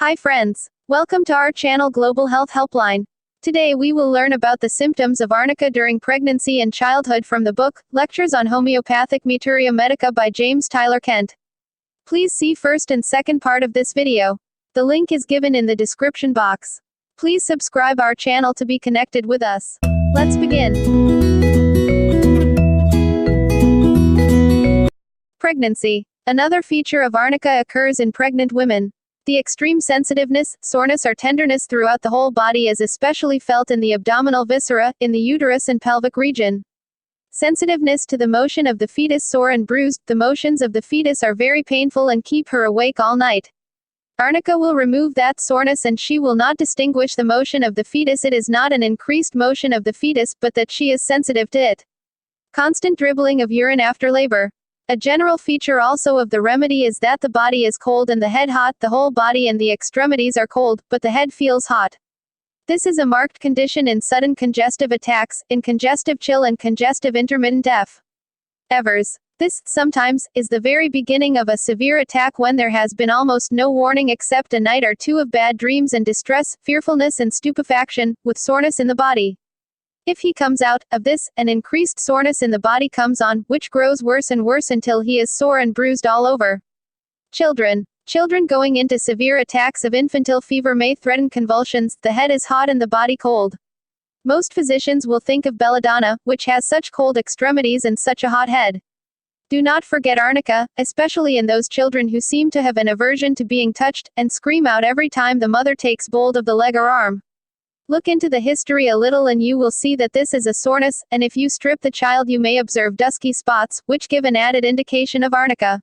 Hi friends. Welcome to our channel Global Health Helpline. Today we will learn about the symptoms of arnica during pregnancy and childhood from the book, Lectures on Homeopathic Meteria Medica by James Tyler Kent. Please see first and second part of this video. The link is given in the description box. Please subscribe our channel to be connected with us. Let's begin. Pregnancy. Another feature of arnica occurs in pregnant women. The extreme sensitiveness, soreness or tenderness throughout the whole body is especially felt in the abdominal viscera, in the uterus and pelvic region. Sensitiveness to the motion of the fetus sore and bruised, the motions of the fetus are very painful and keep her awake all night. Arnica will remove that soreness and she will not distinguish the motion of the fetus. It is not an increased motion of the fetus, but that she is sensitive to it. Constant dribbling of urine after labor. A general feature also of the remedy is that the body is cold and the head hot. The whole body and the extremities are cold, but the head feels hot. This is a marked condition in sudden congestive attacks, in congestive chill and congestive intermittent fevers. This, sometimes, is the very beginning of a severe attack when there has been almost no warning except a night or two of bad dreams and distress, fearfulness and stupefaction, with soreness in the body. If he comes out of this, an increased soreness in the body comes on, which grows worse and worse until he is sore and bruised all over. Children going into severe attacks of infantile fever may threaten convulsions. The head is hot and the body cold. Most physicians will think of belladonna, which has such cold extremities and such a hot head. Do not forget arnica, especially in those children who seem to have an aversion to being touched, and scream out every time the mother takes hold of the leg or arm. Look into the history a little and you will see that this is a soreness, and if you strip the child you may observe dusky spots, which give an added indication of arnica.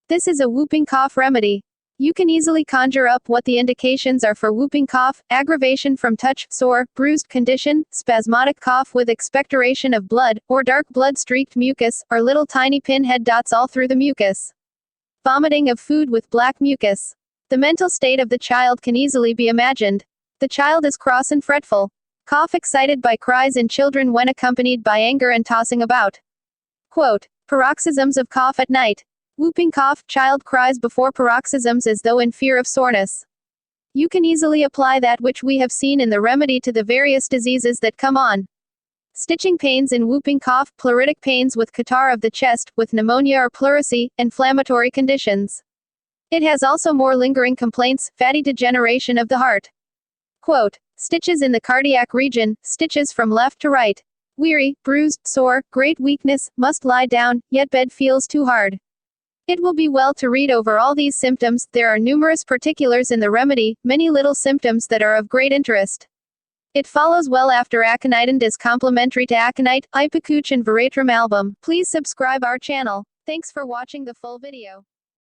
This is a whooping cough remedy. You can easily conjure up what the indications are for whooping cough: aggravation from touch, sore, bruised condition, spasmodic cough with expectoration of blood, or dark blood-streaked mucus, or little tiny pinhead dots all through the mucus. Vomiting of food with black mucus. The mental state of the child can easily be imagined. The child is cross and fretful. Cough excited by cries in children when accompanied by anger and tossing about. Quote, paroxysms of cough at night. Whooping cough, child cries before paroxysms as though in fear of soreness. You can easily apply that which we have seen in the remedy to the various diseases that come on. Stitching pains in whooping cough, pleuritic pains with catarrh of the chest, with pneumonia or pleurisy, inflammatory conditions. It has also more lingering complaints, fatty degeneration of the heart. Quote, stitches in the cardiac region, stitches from left to right. Weary, bruised, sore, great weakness, must lie down, yet bed feels too hard. It will be well to read over all these symptoms. There are numerous particulars in the remedy, many little symptoms that are of great interest. It follows well after aconite and is complementary to aconite, ipecacuche and veratrum album. Please subscribe our channel. Thanks for watching the full video.